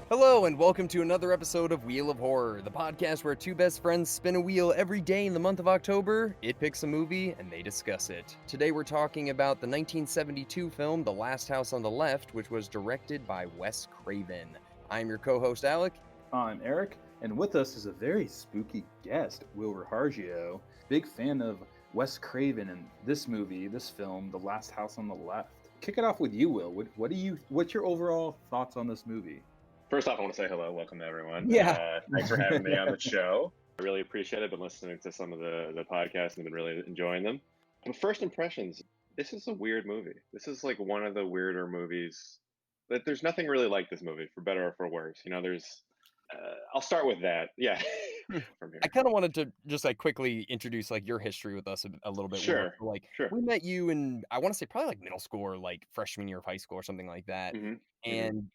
Hello, and welcome to another episode of Wheel of Horror, the podcast where two best friends spin a wheel every day in the month of October. It picks a movie, and they discuss it. Today we're talking about the 1972 film The Last House on the Left, which was directed by Wes Craven. I'm your co-host, Alec. I'm Eric, and with us is a very spooky guest, Will Rahardjo. Big fan of Wes Craven and this movie, this film, The Last House on the Left. Kick it off with you, Will. What's your overall thoughts on this movie? First off, I want to say hello, welcome to everyone. Yeah. Thanks for having me on the show. I really appreciate it. Been listening to some of the podcasts and been really enjoying them. But first impressions, this is a weird movie. This is like one of the weirder movies. That there's nothing really like this movie, for better or for worse. You know, I'll start with that. Yeah, from here. I kind of wanted to just quickly introduce your history with us a little bit more. Sure, So, sure. we met you in, I want to say, probably middle school or freshman year of high school or something like that. Mm-hmm. And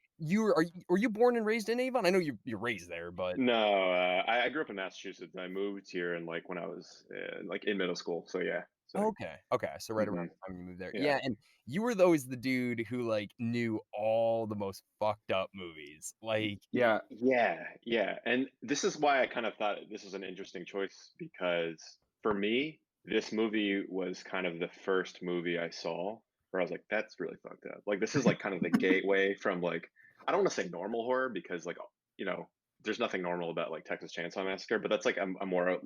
were you born and raised in Avon? I know you're raised there, but No, I grew up in Massachusetts. I moved here and when I was in middle school. So yeah. So, okay. So right around mhm, the time you moved there, yeah. yeah. And you were always the dude who knew all the most fucked up movies. Yeah, Yeah. And this is why I kind of thought this was an interesting choice because for me, this movie was kind of the first movie I saw where I was like, that's really fucked up. Like, this is kind of the gateway from I don't want to say normal horror because you know, there's nothing normal about Texas Chainsaw Massacre, but that's a more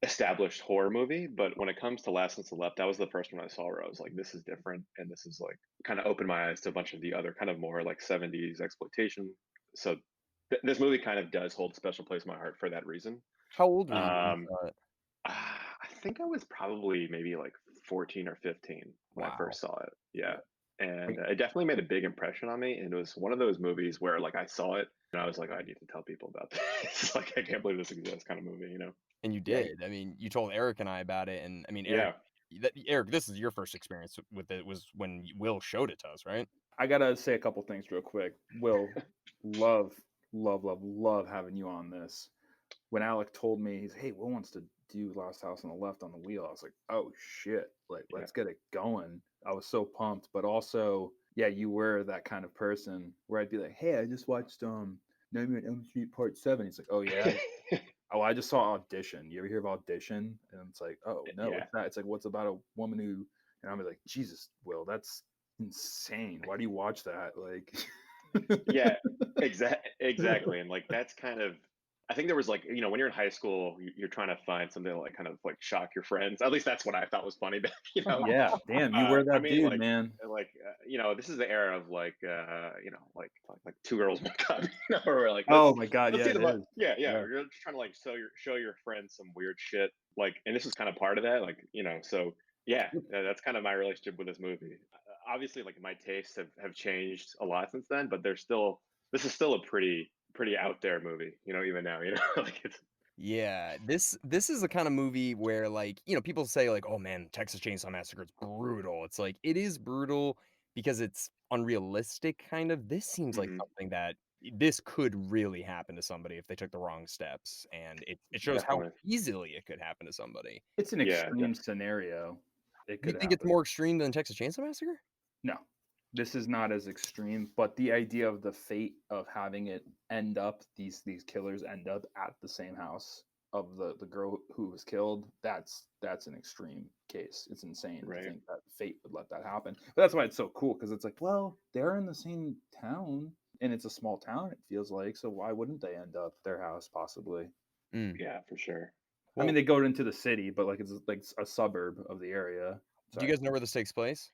established horror movie. But when it comes to Last Since the Left, that was the first one I saw where I was like, this is different. And this is kind of opened my eyes to a bunch of the other kind of more 70s exploitation. So this movie kind of does hold a special place in my heart for that reason. how old were you when you Um, saw it? I think I was probably maybe 14 or 15 when I Wow. first saw it. Yeah. And it definitely made a big impression on me. And it was one of those movies where I saw it and I was like, I need to tell people about this. I can't believe this exists kind of movie, you know? And you yeah, did. I mean, you told Eric and I about it, and I mean, Yeah. Eric, this is your first experience with it. Was when Will showed it to us, right? I gotta say a couple things real quick. Will, love, love having you on this. When Alec told me, he's, hey, Will wants to do Last House on the Left on the wheel, I was like, oh shit, Yeah. let's get it going. I was so pumped, but also, yeah, you were that kind of person where I'd be like, hey, I just watched Nightmare on Elm Street Part 7. He's like, oh yeah. Oh, I just saw Audition. You ever hear of Audition? And it's like, oh no, Yeah. what's that? It's like, what's about a woman who? And I'm like, Jesus, Will, that's insane. Why do you watch that? Yeah, exactly. And that's kind of, I think there was when you're in high school, you're trying to find something to kind of shock your friends. At least that's what I thought was funny back, Yeah, damn, you were I that mean, dude, man. this is the era of Two Girls One Cup, where we're like, Oh my God, let's yeah, see it the is. yeah, Yeah, you're just trying to show your friends some weird shit, and this is kind of part of that, so yeah, that's kind of my relationship with this movie. Obviously, my tastes have changed a lot since then, but this is still a pretty out there movie, even now, it's Yeah, this is the kind of movie where people say oh man, Texas Chainsaw Massacre is brutal. It's it is brutal because it's unrealistic kind of. This seems like hmm something that this could really happen to somebody if they took the wrong steps, and it shows how definitely. easily it could happen to somebody. it's an Yeah, extreme scenario. It You could think it's happen. more extreme than Texas Chainsaw Massacre? No, this is not as extreme, but the idea of the fate of having it end up, these killers end up at the same house of the girl who was killed, that's an extreme case. It's insane to right. think that fate would let that happen. But that's why it's so cool, because it's like, well, they're in the same town and it's a small town, it feels like, so why wouldn't they end up their house possibly? Mm. Yeah, for sure. I mean, Well, they go into the city, but it's like a suburb of the area. do you Sorry. guys know where this takes place?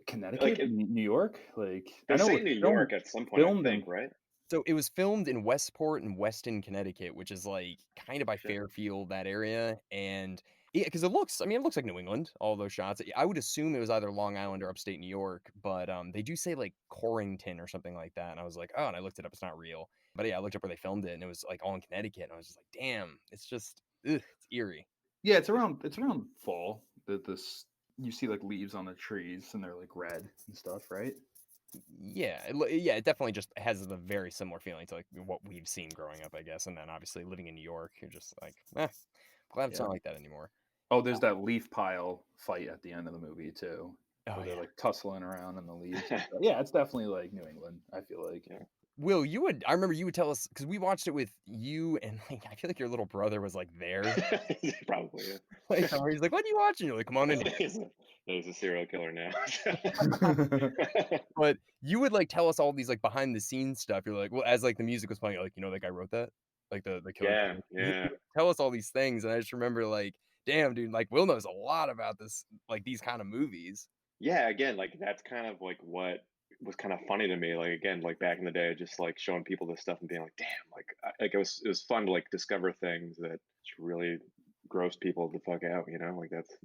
Connecticut, It, New York. I they know it say was New York at some point, I filmed in. think, right? So it was filmed in Westport and Weston, Connecticut, which is kind of by Shit. Fairfield, that area. And yeah, because it looks like New England, all those shots. I would assume it was either Long Island or upstate New York, but they do say Corrington or something like that. And I was like, oh, and I looked it up, it's not real. But yeah, I looked up where they filmed it and it was all in Connecticut. And I was just like, damn, it's just, ugh, it's eerie. Yeah, it's around fall that this you see leaves on the trees and they're red and stuff, right? Yeah, yeah, it definitely just has the very similar feeling to what we've seen growing up, I guess. And then obviously living in New York, you're just glad it's Yeah. not like that anymore. Oh, there's that leaf pile fight at the end of the movie too, Oh where they're yeah. tussling around in the leaves. Yeah, it's definitely New England, I feel like. Yeah. Will, I remember you would tell us because we watched it with you and, like, I feel like your little brother was, like, there. Probably, Like, yeah. he's like, "What are you watching?" You're like, "Come on in." He's a serial killer now. But you would, like, tell us all these, like, behind the scenes stuff. You're like, well, as, like, the music was playing, you're like, "You know that guy wrote that? Like, the killer." Yeah, You yeah. would tell us all these things, and I just remember, like, damn, dude, like, Will knows a lot about this, like, these kind of movies. Yeah, again, like, that's kind of, like, what was kinda funny to me, like, again, like, back in the day, just, like, showing people this stuff and being like, "Damn," it was fun to, like, discover things that just really gross people the fuck out, like, that's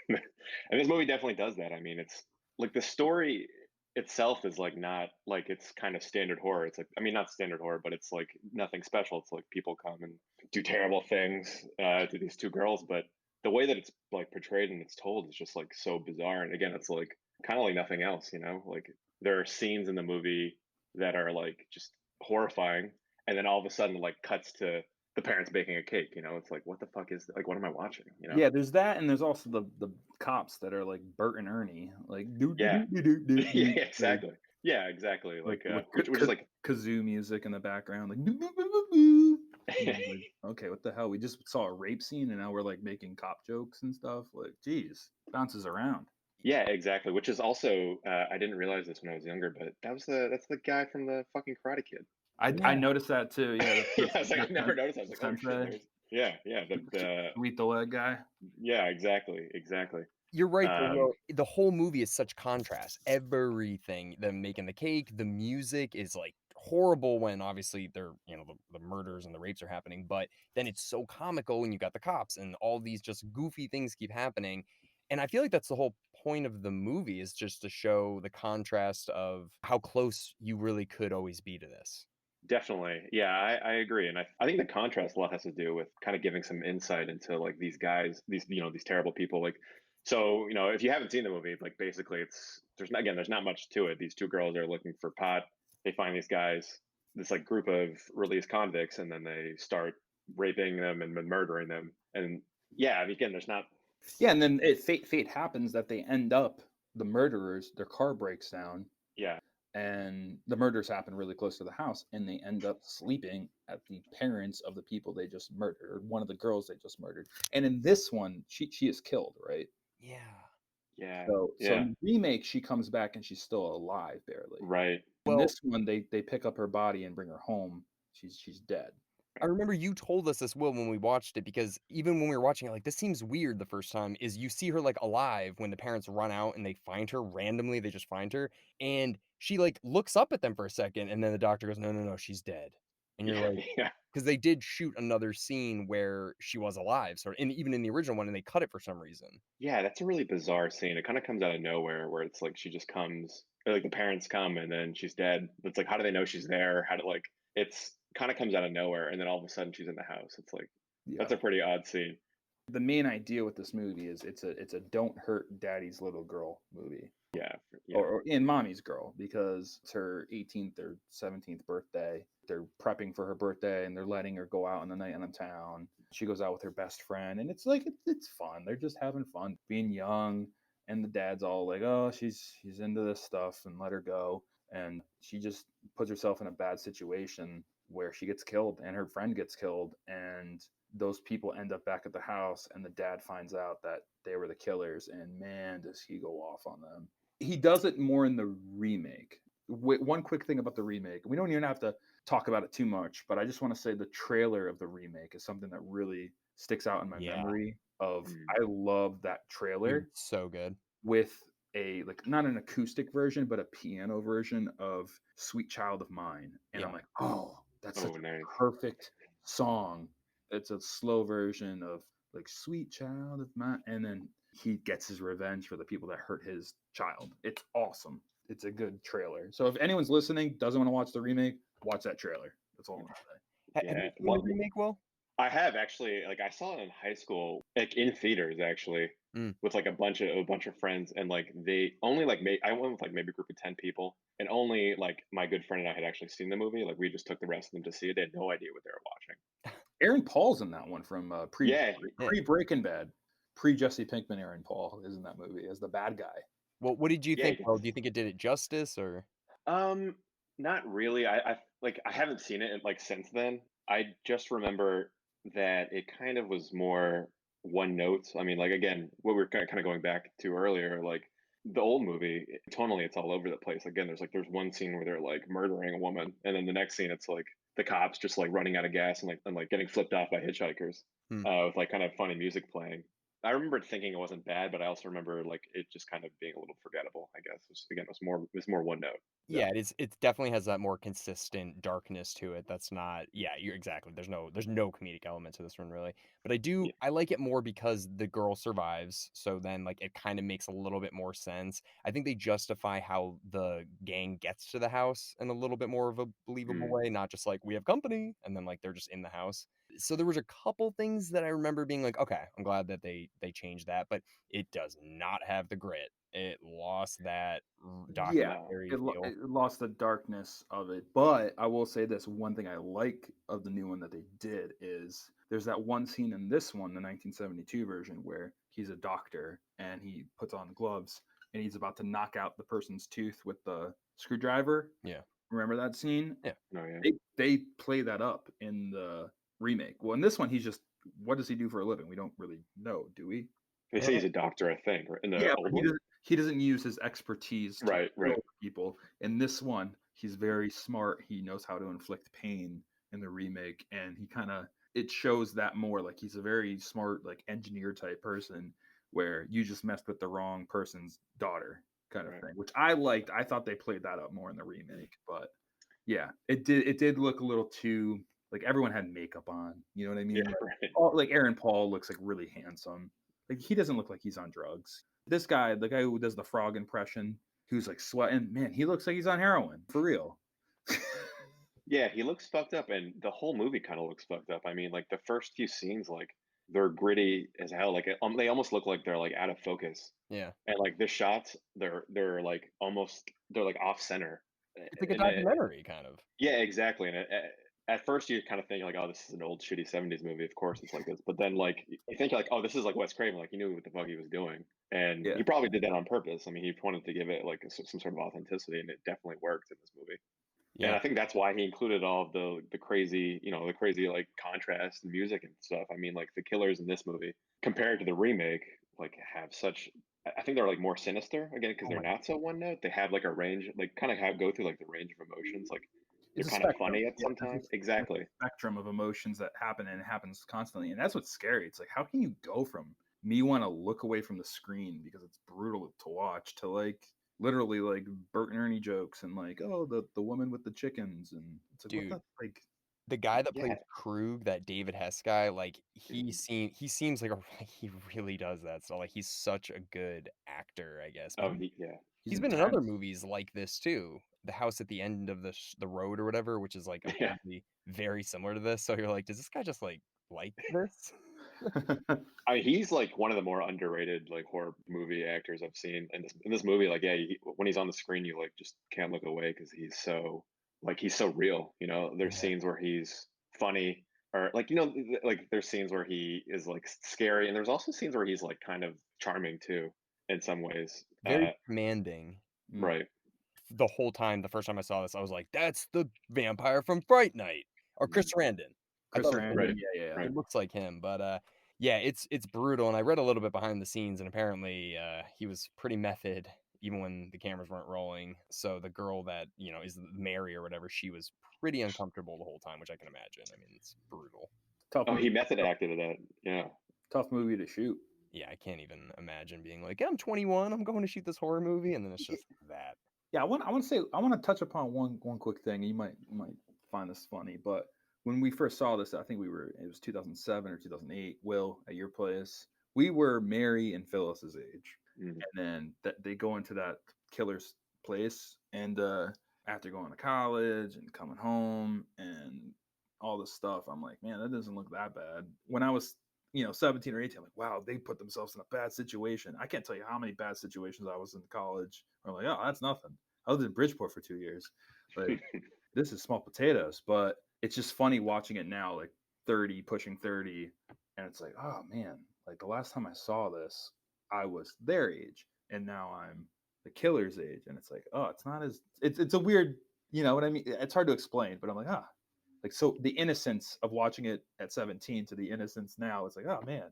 and this movie definitely does that. I mean, it's like, the story itself is, like, not like, it's kinda standard horror. It's like, I mean, not standard horror, but it's, like, nothing special. It's like people come and do terrible things, to these 2 girls, but the way that it's, like, portrayed and it's told is just, like, so bizarre, and again, it's, like, kinda like nothing else, like, there are scenes in the movie that are, like, just horrifying, and then all of a sudden, like, cuts to the parents baking a cake, it's like, "What the fuck is like, what am I watching?" Yeah, there's that, and there's also the cops that are like Bert and Ernie, like do do Yeah. do do do do Yeah, do, exactly. Yeah, exactly, like like, with which is, like kazoo music in the background, like doo, doo, doo, doo, doo. And I was like, okay, what the hell? We just saw a rape scene, and now we're like making cop jokes and stuff. Like, geez, bounces around. Yeah, exactly, which is also, I didn't realize this when I was younger, but that's the guy from the fucking Karate Kid. I Yeah. noticed that too. Yeah, Yeah, I was like, I never noticed. I was the like, "Oh, shit, sensei, there's." Yeah, sweet the leg guy. yeah, exactly, exactly. You're right, though, Um, Will. The whole movie is such contrast. Everything, them making the cake, the music is, like, horrible when obviously they're, the murders and the rapes are happening, but then it's so comical when you got the cops and all these just goofy things keep happening. And I feel like that's the whole point of the movie is just to show the contrast of how close you really could always be to this. Definitely. Yeah, I agree. And I think the contrast a lot has to do with kind of giving some insight into like these guys, these terrible people. Like, so, if you haven't seen the movie, like basically there's not much to it. These 2 girls are looking for pot. They find these guys, this like group of released convicts, and then they start raping them and then murdering them. And yeah, I mean, again, there's not, Yeah, and then fate happens that they end up the murderers. Their car breaks down, yeah, and the murders happen really close to the house, and they end up sleeping at the parents of the people they just murdered, or one of the girls they just murdered. And in this one, she is killed, right? Yeah. yeah, So in yeah, the remake, she comes back and she's still alive barely. right. In Well, this one, they pick up her body and bring her home. She's dead. I remember you told us this, Will, when we watched it, because even when we were watching it, like, this seems weird the first time, is you see her, like, alive when the parents run out and they find her randomly, they just find her, and she, like, looks up at them for a second, and then the doctor goes, "No, no, no, she's dead." And you're Yeah, like, yeah. because they did shoot another scene where she was alive, so and even in the original one, and they cut it for some reason. Yeah, that's a really bizarre scene. It kind of comes out of nowhere where it's like she just comes, or like the parents come and then she's dead. It's like, how do they know she's there? How do like it's kind of comes out of nowhere and then all of a sudden she's in the house. It's like Yeah. that's a pretty odd scene. The main idea with this movie is it's a don't hurt daddy's little girl movie. Yeah, yeah, Or in mommy's girl, because it's her 18th or 17th birthday. They're prepping for her birthday and they're letting her go out on the night in the town. She goes out with her best friend, and it's like it's fun. They're just having fun, being young, and the dad's all like, "Oh, she's into this stuff, and let her go." And she just puts herself in a bad situation where she gets killed and her friend gets killed, and those people end up back at the house, and the dad finds out that they were the killers, and man, does he go off on them. He does it more in the remake. One quick thing about the remake, we don't even have to talk about it too much, but I just want to say the trailer of the remake is something that really sticks out in my Yeah. memory of Mm. I love that Dude, trailer so good. with a like not an acoustic version but a piano version of Sweet Child of Mine, and I'm Yeah. like, "Oh, that's Oh, such nice. a perfect song." It's a slow version of like Sweet Child of Mine, and then he gets his revenge for the people that hurt his child. It's awesome. It's a good trailer. So if anyone's listening, doesn't want to watch the remake, watch that trailer. That's all I'm gonna say. Have you Yeah. seen the remake, Will? I have actually, like, I saw it in high school, like in theaters actually, Mm. with like a bunch of friends, and like they only like I went with like maybe a group of 10 people, and only like my good friend and I had actually seen the movie. Like we just took the rest of them to see it. They had no idea what they were watching. Aaron Paul's in that one from Yeah, Yeah. pre Breaking Bad, pre Jesse Pinkman. Aaron Paul is in that movie as the bad guy. Well, what did you yeah. think, Will? Do you think it did it justice or? Um, Not really. I haven't seen it like since then. I just remember that it kind of was more one note. I mean, like again, what we are kind of going back to earlier, like the old movie, tonally it's all over the place. Again, there's one scene where they're like murdering a woman, and then the next scene it's like the cops just like running out of gas and getting flipped off by hitchhikers, Hmm. with like kind of funny music playing. I remember thinking it wasn't bad, but I also remember like it just kind of being a little forgettable. I guess again, it was more one note. Yeah, it definitely has that more consistent darkness to it. That's not yeah, you're exactly. There's no comedic element to this one really. But Yeah. I like it more because the girl survives. So then like it kind of makes a little bit more sense. I think they justify how the gang gets to the house in a little bit more of a believable Mm. way, not just like we have company and then like they're just in the house. So there was a couple things that I remember being like, okay, I'm glad that they changed that, but it does not have the grit. It lost that Yeah, No. documentary feel. it lost the darkness of it. But I will say this one thing I like of the new one that they did is there's that one scene in this one, the 1972 version, where he's a doctor and he puts on gloves and he's about to knock out the person's tooth with the screwdriver. Yeah. Remember that scene? Yeah. No, yeah. They play that up in the remake. Well, in this one, he's just what does he do for a living? We don't really know, do we? They say he's a doctor, I think, in the Yeah, old but one. he doesn't use his expertise to Right, right. kill people. In this one, he's very smart. He knows how to inflict pain in the remake, and he kind of it shows that more. Like he's a very smart, like engineer type person, where you just messed with the wrong person's daughter, kind of Right. thing. Which I liked. I thought they played that up more in the remake, but yeah, it did look a little too like everyone had makeup on. You know what I Yeah, mean? Like, right. like Aaron Paul looks like really handsome. Like he doesn't look like he's on drugs. This guy, the guy who does the frog impression, who's like sweating, man, he looks like he's on heroin for real. Yeah, he looks fucked up, and the whole movie kind of looks fucked up. I mean, like the first few scenes, like they're gritty as hell. Like they almost look like they're like out of focus, Yeah. and like the shots, they're like almost they're like off center, It's like a and documentary kind of. yeah, exactly. And at first you kind of think like, oh, this is an old shitty '70s movie. Of course it's like this. But then like you think like, oh, this is like Wes Craven. Like he knew what the fuck he was doing, and Yeah. he probably did that on purpose. I mean, he wanted to give it like some sort of authenticity, and it definitely worked in this movie. And Yeah. I think that's why he included all of the crazy, the crazy like contrast and music and stuff. I mean, like the killers in this movie compared to the remake, like have such. I think they're like more sinister again because Oh they're my, not so one note. They have like a range, like kind of have go through like the range of emotions. Like they're it's a kind of spectrum. funny at Yeah, some there's time. there's Exactly. a spectrum of emotions that happen and it happens constantly. And that's what's scary. It's like how can you go from me want to look away from the screen because it's brutal to watch to like literally like Bert and Ernie jokes and like oh the woman with the chickens and it's like what Dude, the like the guy that Yeah. plays Krug, that David Hess guy, like Mhm. he seems like a like he really does that. So like he's such a good actor, I guess. But Oh, yeah. he's he's been in other intense. movies like this too. The house at the end of the road or whatever, which is like Yeah. apparently very similar to this. So you're like, does this guy just like this? I mean, he's like one of the more underrated like horror movie actors I've seen. And in this movie, like, yeah, when he's on the screen, you like just can't look away because he's so real. There's Yeah. scenes where he's funny, or like like there's scenes where he is like scary, and there's also scenes where he's like kind of charming too in some ways. Very commanding. Mm. Right. The whole time, the first time I saw this, I was like, "That's the vampire from Fright Night," or Chris Mhm. Sarandon. I Chris thought it was Sarandon, Right. him. yeah. Right. It looks like him, but, yeah, it's brutal, and I read a little bit behind the scenes, and apparently, he was pretty method even when the cameras weren't rolling, so the girl that, is Mary or whatever, she was pretty uncomfortable the whole time, which I can imagine. I mean, it's brutal. Tough Oh, movie, he method acted in that. Yeah. tough movie to shoot. Yeah, I can't even imagine being like, "I'm 21, I'm going to shoot this horror movie," and then it's just that. Yeah, I want to touch upon one quick thing. You might find this funny, but when we first saw this, I think it was 2007 or 2008. Will at your place, we were Mary and Phyllis's age, Mhm. and then they go into that killer's place, and after going to college and coming home and all this stuff, I'm like, man, that doesn't look that bad. When I was 17 or 18, I'm like, wow, they put themselves in a bad situation. I can't tell you how many bad situations I was in college. I'm like, oh, that's nothing. I was in Bridgeport for 2 years. Like, this is small potatoes. But it's just funny watching it now, like 30, pushing 30. And it's like, oh man, like the last time I saw this, I was their age. And now I'm the killer's age. And it's like, oh, it's not as it's a weird You know what I mean? It's hard to explain, but I'm like, like, so the innocence of watching it at 17 to the innocence now, it's like, oh man,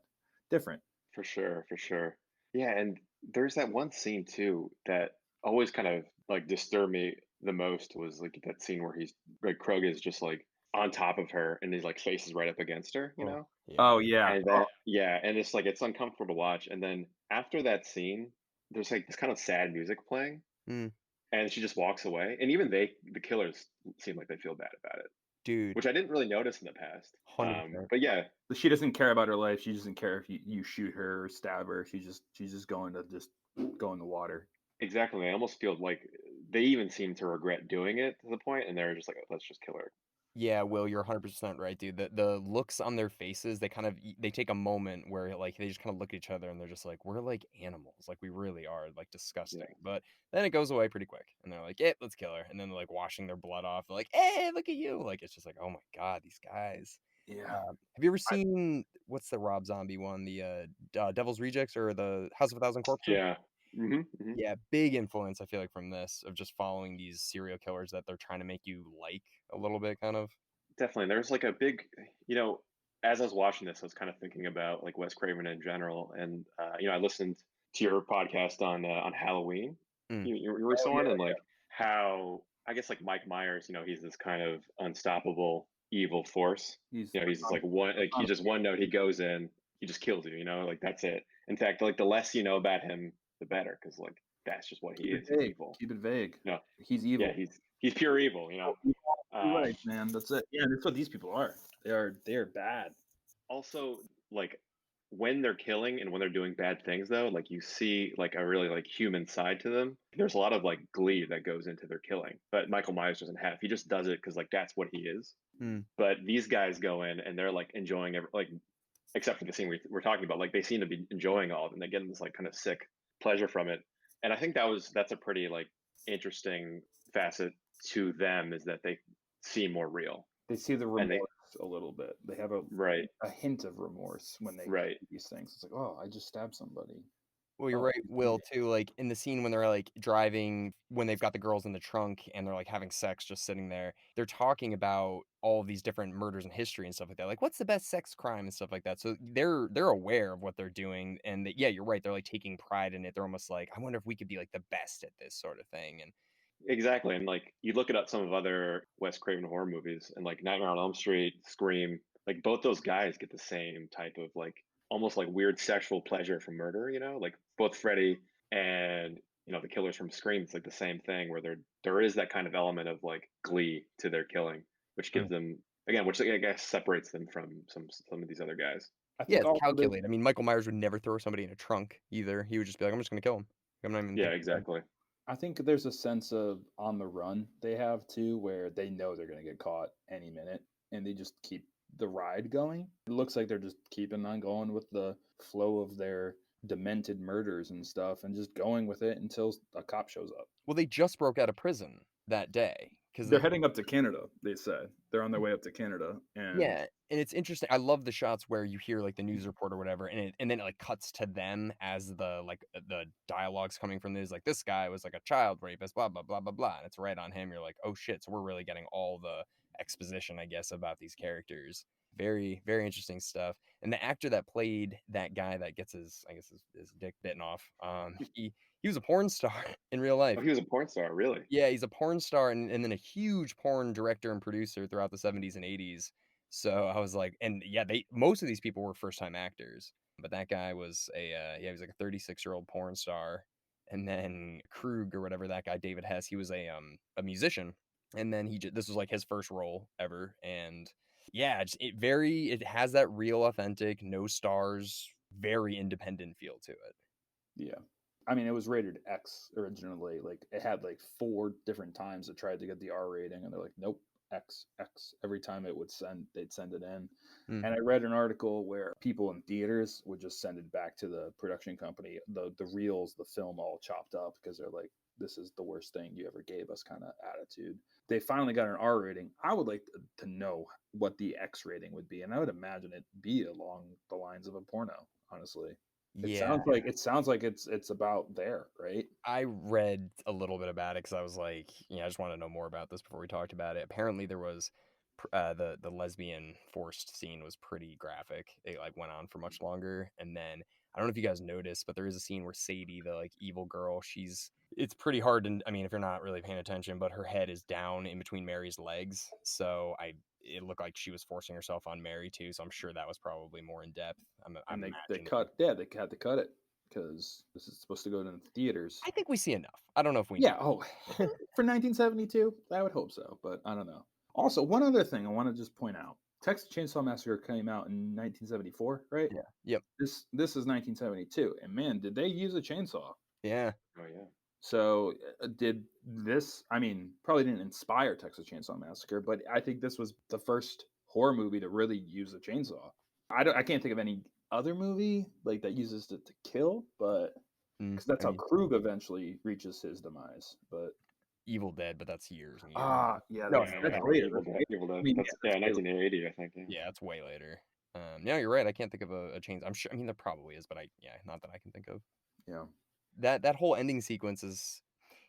different. For sure, for sure. Yeah, and there's that one scene too that always kind of like disturbed me the most was like that scene where he's like Krug is just like on top of her and his like face is right up against her, you Oh, know? yeah. Oh yeah. And Oh, then yeah, and it's like it's uncomfortable to watch. And then after that scene, there's like this kind of sad music playing, Mm, and she just walks away. And even the killers, seem like they feel bad about it, dude, which I didn't really notice in the past. 100%. But yeah, she doesn't care about her life. She doesn't care if you shoot her or stab her. She's just going to just go in the water. exactly. I almost feel like they even seem to regret doing it to the point, and they're just like, let's just kill her. Yeah, Will, you're 100% right, dude. The looks on their faces, they kind of they take a moment where like they just kind of look at each other and they're just like, we're like animals, like we really are, like Yeah, disgusting. But then it goes away pretty quick, and they're like, yeah, let's kill her. And then they're like washing their blood off, they're like, hey, look at you, like it's just like, oh my god, these guys. Yeah. Have you ever seen what's the Rob Zombie one, the Devil's Rejects or the House of a Thousand Corpses? yeah, hmm. Yeah, big influence I feel like from this of just following these serial killers that they're trying to make you like a little bit, kind of. Definitely. There's like a big, you know, as I was watching this, I was kind of thinking about like Wes Craven in general, and I listened to your podcast on Halloween. Mm. You Oh recent yeah. one, and like how I guess like Mike Myers, he's this kind of unstoppable evil force. He's He's just like one, like he just one note, he goes in, he just kills you. Like that's it. In fact, like the less you know about him, the better, because like that's just what he keep it is. He's vague. evil. Keep it vague. You know, He's yeah, evil. he's pure evil. You're Um, right, man. That's it. Yeah, that's what these people are. They are bad. Also, like when they're killing and when they're doing bad things though, like you see like a really like human side to them. There's a lot of like glee that goes into their killing, but Michael Myers doesn't have. He just does it because like that's what he is. Mm. But these guys go in and they're like enjoying like except for the scene we're talking about, like they seem to be enjoying all of it and they get this like kind of sick pleasure from it. And I think that's a pretty like interesting facet to them, is that they seem more real. They see the And they remorse a little bit. They have right, a hint of remorse when they right. do these things. It's like, oh, I just stabbed somebody. Well, you're Oh, right, Will, too, like, in the scene when they're, like, driving when they've got the girls in the trunk and they're, like, having sex just sitting there, they're talking about all of these different murders in history and stuff like that, like, what's the best sex crime and stuff like that, so they're aware of what they're doing, and yeah, you're right, they're, like, taking pride in it, they're almost like, "I wonder if we could be, like, the best at this sort of thing," and Exactly, and like you look at some of other Wes Craven horror movies, and like Nightmare on Elm Street, Scream, like both those guys get the same type of like almost like weird sexual pleasure from murder. Like both Freddy and the killers from Scream. It's like the same thing where there is that kind of element of like glee to their killing, which Mm. gives them again, which I guess separates them from some of these other guys. I Yeah, think it's also there's calculated, I mean, Michael Myers would never throw somebody in a trunk either, he would just be like, "I'm just gonna kill him. I'm not even Yeah, thinking about it." exactly. I think there's a sense of on the run they have too, where they know they're gonna get caught any minute, and they just keep the ride going. It looks like they're just keeping on going with the flow of their demented murders and stuff, and just going with it until a cop shows up. Well, they just broke out of prison that day because They're they heading up to Canada. They said they're on their way up to Canada, and yeah, and it's interesting. I love the shots where you hear like the news report or whatever, and then it like cuts to them as the dialogue's coming from this. Like this guy was like a child rapist, blah blah blah blah blah, and it's right on him. You're like, oh shit! So we're really getting all the exposition, I guess, about these characters. Very very interesting stuff. And the actor that played that guy that gets his dick bitten off, he was a porn star in real Oh, life. he was a porn star, really? Yeah, he's a porn star and then a huge porn director and producer throughout the 70s and 80s. So I was like, and yeah, most of these people were first time actors, but that guy was he was like a 36-year-old porn star. And then Krug or whatever that guy, David Hess, he was a musician. And then this was like his first role ever. And yeah, it has that real, authentic, no stars, very independent feel to it. yeah. I mean, it was rated X originally. Like it had like 4 different times it tried to get the R rating, and they're like, nope, X, X. Every time they'd send it in. Mm. And I read an article where people in theaters would just send it back to the production company, the reels, the film all chopped up because they're like, this is the worst thing you ever gave us kind of attitude. They finally got an R rating. I would like to know what the X rating would be, and I would imagine it'd be along the lines of a porno, honestly. Yeah, It sounds like it's about there, right? I read a little bit about it because I was like, yeah, I just want to know more about this before we talked about it. Apparently, there was the lesbian forced scene was pretty graphic. It like went on for much longer, and then I don't know if you guys noticed, but there is a scene where Sadie, the like evil girl, it's pretty hard to, I mean, if you're not really paying attention, but her head is down in between Mary's legs, so it looked like she was forcing herself on Mary too. So I'm sure that was probably more in depth. I'm And they imagining. cut they had to cut it because this is supposed to go to the theaters. I think we see enough. I don't know if we need. Yeah, oh, for 1972, I would hope so, but I don't know. Also, one other thing I want to just point out: Texas Chainsaw Massacre came out in 1974, right? Yeah. Yep. This is 1972, and man, did they use a chainsaw? Yeah. Oh yeah. So, did this? I mean, probably didn't inspire Texas Chainsaw Massacre, but I think this was the first horror movie to really use a chainsaw. I can't think of any other movie like that uses it to kill, but because that's I how mean, Krug eventually reaches his demise. But Evil Dead, but that's years and years. yeah, No, Yeah, that's yeah. later. Evil That's Dead. later. Evil I Dead. mean, yeah, That's that's yeah, way later. 1980, I think. Yeah. yeah, it's way later. No, you're right. I can't think of a change. I'm sure. I mean, there probably is, but yeah, not that I can think of. Yeah, That whole ending sequence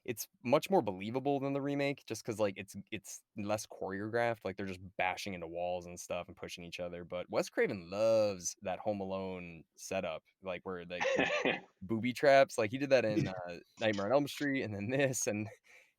it's much more believable than the remake, just because like it's less choreographed. Like they're just bashing into walls and stuff and pushing each other. But Wes Craven loves that Home Alone setup, like where like the booby traps. Like he did that in Nightmare on Elm Street, and then this, and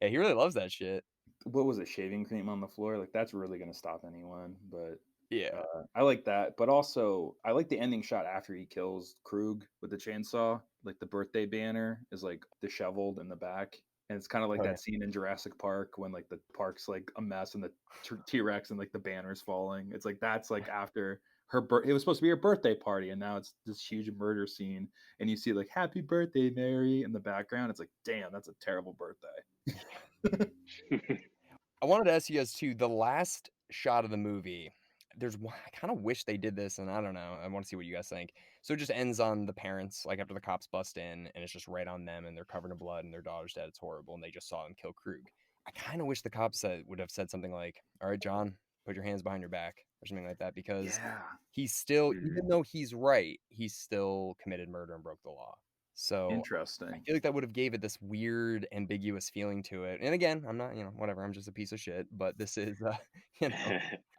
yeah, he really loves that shit. what was it? Shaving cream on the floor? Like that's really gonna stop anyone. But Yeah. I like that. But also, I like the ending shot after he kills Krug with the chainsaw. Like the birthday banner is like disheveled in the back. And it's kind of like Oh, yeah. that scene in Jurassic Park when like the park's like a mess and the T Rex and like the banner's falling. It's like that's like after it was supposed to be her birthday party, and now it's this huge murder scene. And you see like "Happy Birthday, Mary" in the background. It's like, damn, that's a terrible birthday. I wanted to ask you guys too. The last shot of the movie, there's one. I kind of wish they did this, and I don't know. I want to see what you guys think. So it just ends on the parents, like after the cops bust in, and it's just right on them, and they're covered in blood, and their daughter's dead. It's horrible, and they just saw him kill Krug. I kind of wish the cops would have said something like, "All right, John, put your hands behind your back," or something like that, because Yeah, he's still, Mhm. even though he's right, he's still committed murder and broke the law. So I interesting. feel like that would have gave it this weird, ambiguous feeling to it. And again, I'm not, whatever. I'm just a piece of shit. But this is, you know,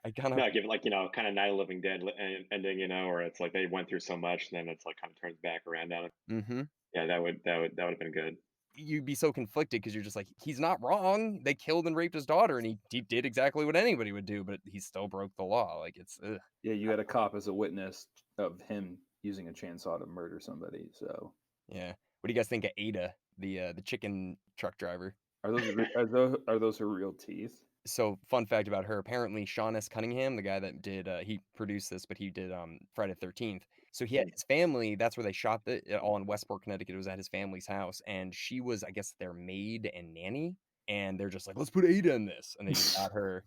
I kind of, No, give it like kind of Night of the Living Dead ending, where it's like they went through so much, and then it's like kind of turns back around on it. hmm Yeah, that would have been good. you'd be so conflicted because you're just like, he's not wrong. They killed and raped his daughter, and he did exactly what anybody would do, but he still broke the law. Like it's, ugh. Yeah, you had a cop as a witness of him using a chainsaw to murder somebody. So, Yeah. What do you guys think of Ada, the chicken truck driver? are those her real teeth? So fun fact about her, apparently Sean S. Cunningham, the guy that did he produced this, but he did Friday the 13th. So he had his family, that's where they shot it all in Westport, Connecticut. It was at his family's house, and she was, I guess, their maid and nanny. And they're just like, let's put Ada in this. And they just got her.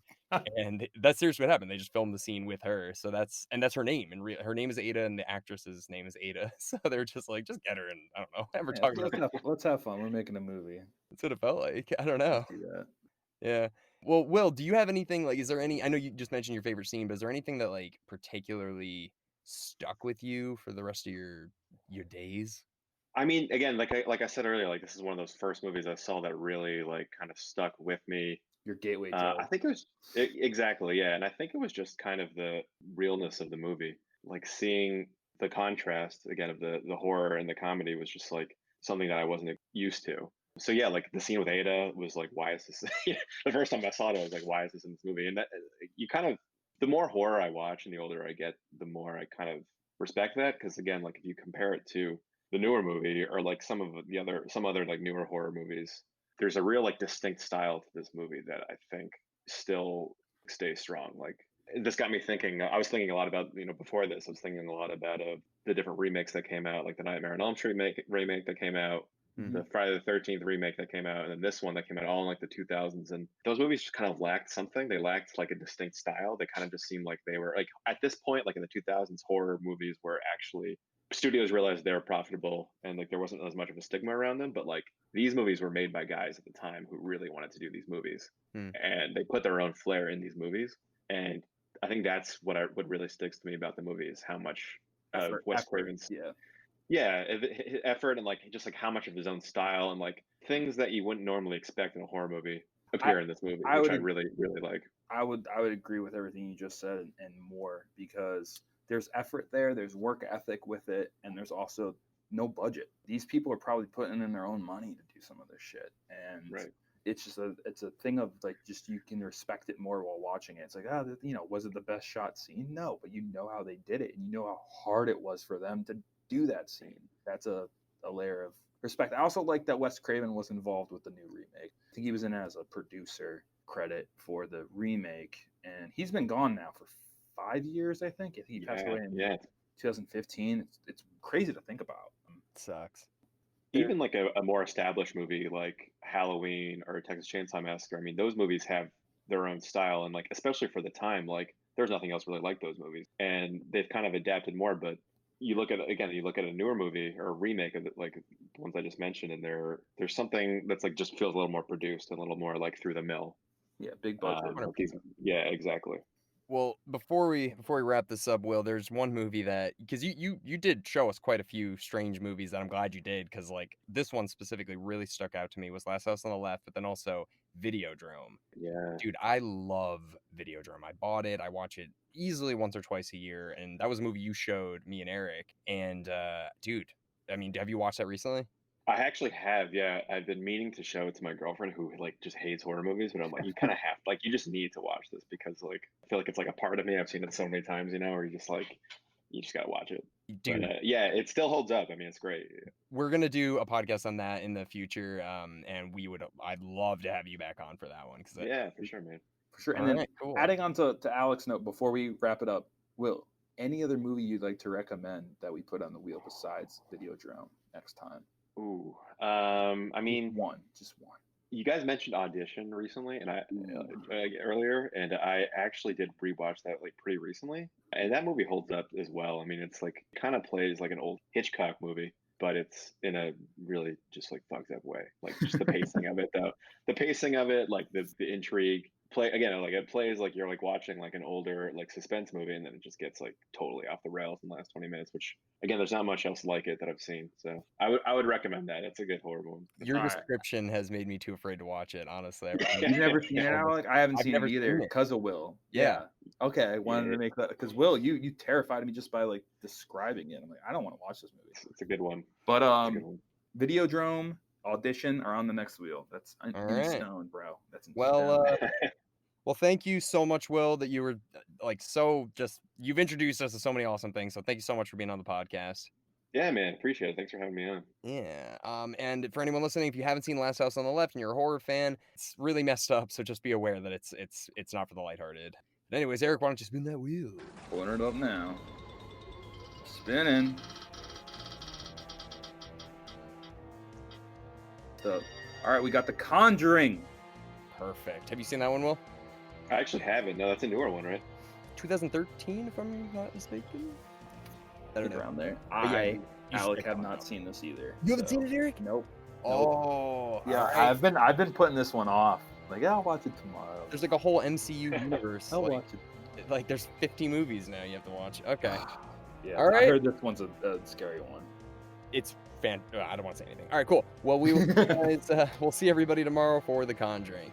And that's seriously what happened. They just filmed the scene with her. So that's her name. And her name is Ada, and the actress's name is Ada. So they're just like, just get her. And I don't know. Ever Yeah, talking about it. let's have fun. We're making a movie. That's what it felt like. I don't Let's know. do that. Yeah. Well, Will, do you have anything like, is there any, I know you just mentioned your favorite scene, but is there anything that like particularly stuck with you for the rest of your days? I mean, again, like I said earlier, like this is one of those first movies I saw that really like kind of stuck with me. Your gateway I drug. think it was exactly, yeah, and I think it was just kind of the realness of the movie, like seeing the contrast again of the horror and the comedy was just like something that I wasn't used to. So yeah, like the scene with Ada was like, why is this? The first time I saw it, I was like, why is this in this movie? And that you kind of, the more horror I watch and the older I get, the more I kind of respect that because again, like if you compare it to the newer movie or like some other like newer horror movies, there's a real like distinct style to this movie that I think still stays strong. Like this got me thinking. I was thinking a lot about before this. I was thinking a lot about the different remakes that came out, like the Nightmare on Elm Street remake that came out, Mhm. the Friday the 13th remake that came out, and then this one that came out all in like the 2000s. And those movies just kind of lacked something. They lacked like a distinct style. They kind of just seemed like they were like at this point, like in the 2000s, horror movies were actually studios realized they were profitable and like there wasn't as much of a stigma around them. But like these movies were made by guys at the time who really wanted to do these movies, Hmm. and they put their own flair in these movies. And I think that's what really sticks to me about the movie is how much of Wes Effort. Craven's Yeah. Yeah, effort and like just like how much of his own style and like things that you wouldn't normally expect in a horror movie I appear in this movie, I which I would really really like. I would agree with everything you just said and more because there's effort there, there's work ethic with it, and there's also no budget. These people are probably putting in their own money to do some of this shit, and Right. it's a thing of like just you can respect it more while watching it. It's like was it the best shot scene? No, but you know how they did it, and you know how hard it was for them to do that scene. That's a layer of respect. I also like that Wes Craven was involved with the new remake. I think he was in as a producer credit for the remake, and he's been gone now for 5 years. I think he passed Yeah, away in yeah. 2015. It's crazy to think about. Sucks. There, Even like a more established movie like Halloween or Texas Chainsaw Massacre, I mean, those movies have their own style and like especially for the time, like there's nothing else really like those movies. And they've kind of adapted more, but you look at a newer movie or a remake of it, like the ones I just mentioned, and there's something that's like just feels a little more produced and a little more like through the mill. yeah, big budget. Like these, yeah, exactly. Well, before we wrap this up, Will, there's one movie that because you did show us quite a few strange movies that I'm glad you did because like this one specifically really stuck out to me was Last House on the Left, but then also Videodrome. Yeah. Dude, I love Videodrome. I bought it. I watch it easily once or twice a year, and that was a movie you showed me and Eric. And dude, I mean, have you watched that recently? I actually have, yeah. I've been meaning to show it to my girlfriend who like just hates horror movies, but I'm like, you kind of have like you just need to watch this because like I feel like it's like a part of me. I've seen it so many times, where you just like you just gotta watch it. But Dude, yeah, it still holds up. I mean, it's great. we're gonna do a podcast on that in the future, and I'd love to have you back on for that one because Yeah, for sure, man. For sure. all And then right, cool. adding on to Alex's note before we wrap it up, Will, any other movie you'd like to recommend that we put on the wheel besides Videodrome next time? Ooh, I Just mean, one, just one. you guys mentioned Audition recently, and Ooh. earlier, and I actually did rewatch that like pretty recently, and that movie holds up as well. I mean, it's like kind of plays like an old Hitchcock movie, but it's in a really just like fucked up way. Like just the pacing of it, though, the pacing of it, like the intrigue. Play again, like it plays like you're like watching like an older like suspense movie, and then it just gets like totally off the rails in the last 20 minutes. Which again, there's not much else like it that I've seen, so I would recommend that. It's a good horror movie. Your All right. description has made me too afraid to watch it. Honestly, You've never seen it, Alec? I haven't I've seen it never either seen it. because of Will. Yeah. Okay, I wanted Yeah, to make that because Will, you terrified me just by like describing it. I'm like, I don't want to watch this movie. it's a good one. But It's a good one. Videodrome, Audition are on the next wheel. That's All in right. stone, bro. That's in Well, stone. well, thank you so much, Will, that you were like so just you've introduced us to so many awesome things. So thank you so much for being on the podcast. Yeah, man, appreciate it. Thanks for having me on. Yeah. And for anyone listening, if you haven't seen Last House on the Left and you're a horror fan, it's really messed up. So just be aware that it's not for the lighthearted. But anyways, Eric, why don't you spin that wheel? Pulling it up now. Spinning. So, all right, we got The Conjuring. Perfect. Have you seen that one, Will? I actually haven't. No, that's a newer one, right? 2013, if I'm not mistaken. I don't know. Around there. But yeah, I, you Alec, should have check it not out. seen this either. You haven't so- seen it, Eric? Nope. Oh, Yeah, all right. I've been putting this one off. Like, yeah, I'll watch it tomorrow. There's like a whole MCU universe. I'll like, watch it. like there's 50 movies now you have to watch. Okay. Yeah, All I right. heard this one's a scary one. It's I don't want to say anything. All right, cool. Well, we will see you guys, we'll see everybody tomorrow for The Conjuring.